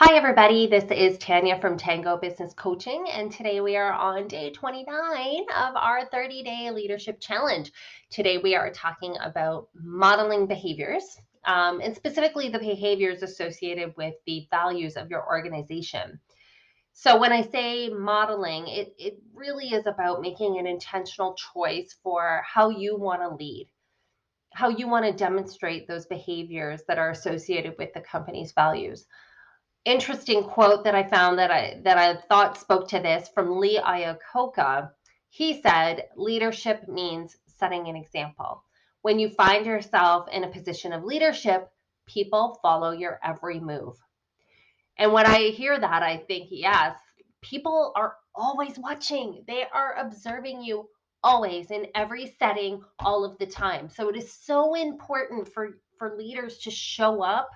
Hi, everybody. This is Tanya from Tango Business Coaching, and today we are on day 29 of our 30-day leadership challenge. Today we are talking about modeling behaviors, and specifically the behaviors associated with the values of your organization. So when I say modeling, it really is about making an intentional choice for how you want to lead, how you want to demonstrate those behaviors that are associated with the company's values. Interesting quote that I found that I thought spoke to this from Lee Iacocca. He said, "Leadership means setting an example. When you find yourself in a position of leadership, people follow your every move." And when I hear that, I think, yes, people are always watching. They are observing you always in every setting, all of the time. So it is so important for leaders to show up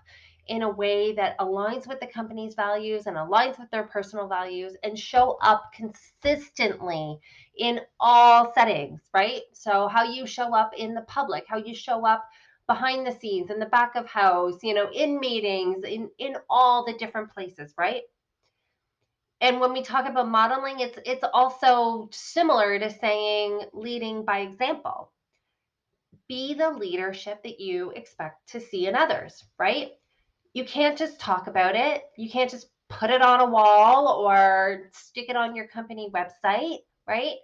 in a way that aligns with the company's values and aligns with their personal values and show up consistently in all settings, right? So how you show up in the public, how you show up behind the scenes, in the back of house, in meetings, in all the different places, right? And when we talk about modeling, it's also similar to saying leading by example. Be the leadership that you expect to see in others, right? You can't just talk about it. You can't just put it on a wall or stick it on your company website, right?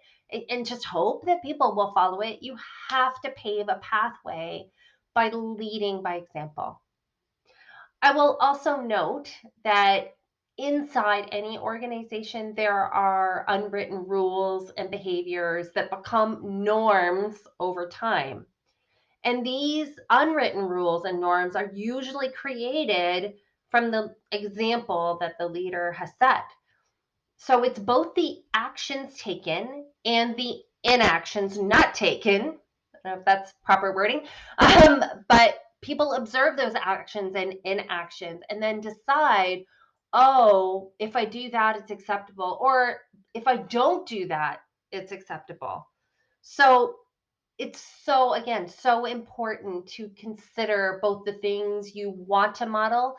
And just hope that people will follow it. You have to pave a pathway by leading by example. I will also note that inside any organization, there are unwritten rules and behaviors that become norms over time. And these unwritten rules and norms are usually created from the example that the leader has set. So it's both the actions taken and the inactions not taken. I don't know if that's proper wording, but people observe those actions and inactions and then decide, oh, if I do that, it's acceptable. Or if I don't do that, it's acceptable. So it's so, again, so important to consider both the things you want to model,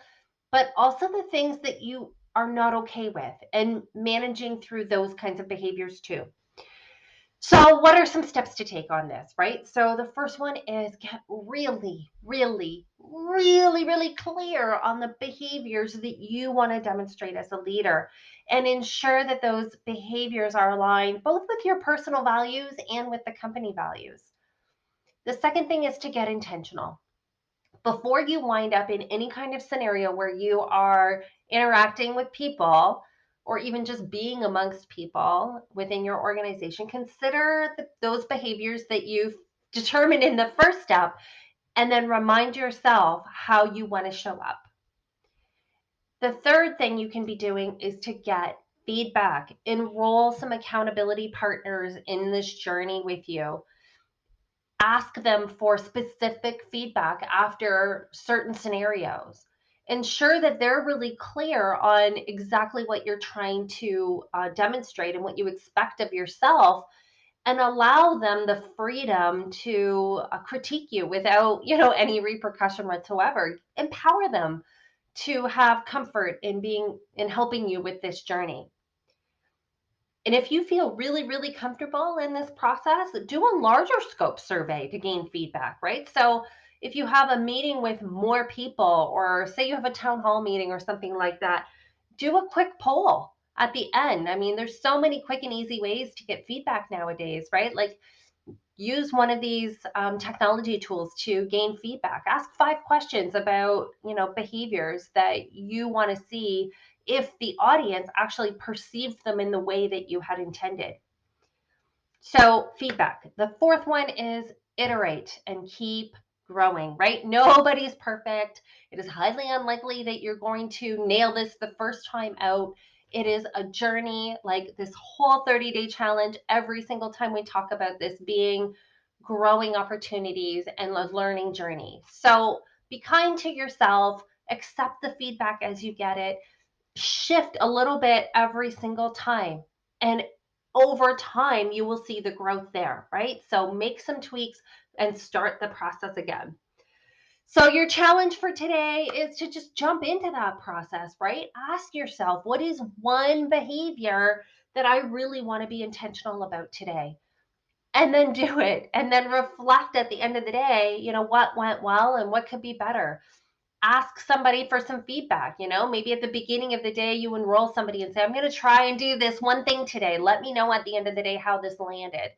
but also the things that you are not okay with and managing through those kinds of behaviors too. So, what are some steps to take on this, right? So, the first one is get really, really, really, really clear on the behaviors that you want to demonstrate as a leader and ensure that those behaviors are aligned both with your personal values and with the company values. The second thing is to get intentional. Before you wind up in any kind of scenario where you are interacting with people or even just being amongst people within your organization, consider those behaviors that you've determined in the first step and then remind yourself how you want to show up. The third thing you can be doing is to get feedback, enroll some accountability partners in this journey with you. Ask them for specific feedback after certain scenarios. Ensure that they're really clear on exactly what you're trying to demonstrate and what you expect of yourself, and allow them the freedom to critique you without any repercussion whatsoever. Empower them to have comfort in helping you with this journey. And if you feel really, really comfortable in this process, do a larger scope survey to gain feedback, right? So if you have a meeting with more people, or say you have a town hall meeting or something like that, do a quick poll at the end. I mean, there's so many quick and easy ways to get feedback nowadays, right? Like, use one of these technology tools to gain feedback. Ask 5 questions about behaviors that you want to see if the audience actually perceived them in the way that you had intended. So, feedback. The fourth one is iterate and keep growing, right? Nobody's perfect. It is highly unlikely that you're going to nail this the first time out. It is a journey, like this whole 30-day challenge, every single time we talk about this being growing opportunities and a learning journey. So, be kind to yourself, accept the feedback as you get it, shift a little bit every single time. And over time, you will see the growth there, right? So make some tweaks and start the process again. So, your challenge for today is to just jump into that process, right? Ask yourself, what is one behavior that I really want to be intentional about today? And then do it. And then reflect at the end of the day, what went well and what could be better. Ask somebody for some feedback. Maybe at the beginning of the day, you enroll somebody and say, I'm going to try and do this one thing today. Let me know at the end of the day how this landed.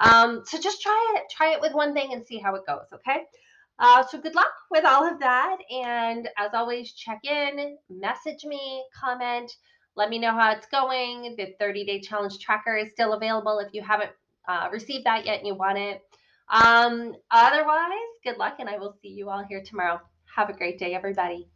So just try it with one thing and see how it goes. Okay. So good luck with all of that. And as always, check in, message me, comment, let me know how it's going. The 30-day challenge tracker is still available if you haven't received that yet and you want it. Otherwise, good luck, and I will see you all here tomorrow. Have a great day, everybody.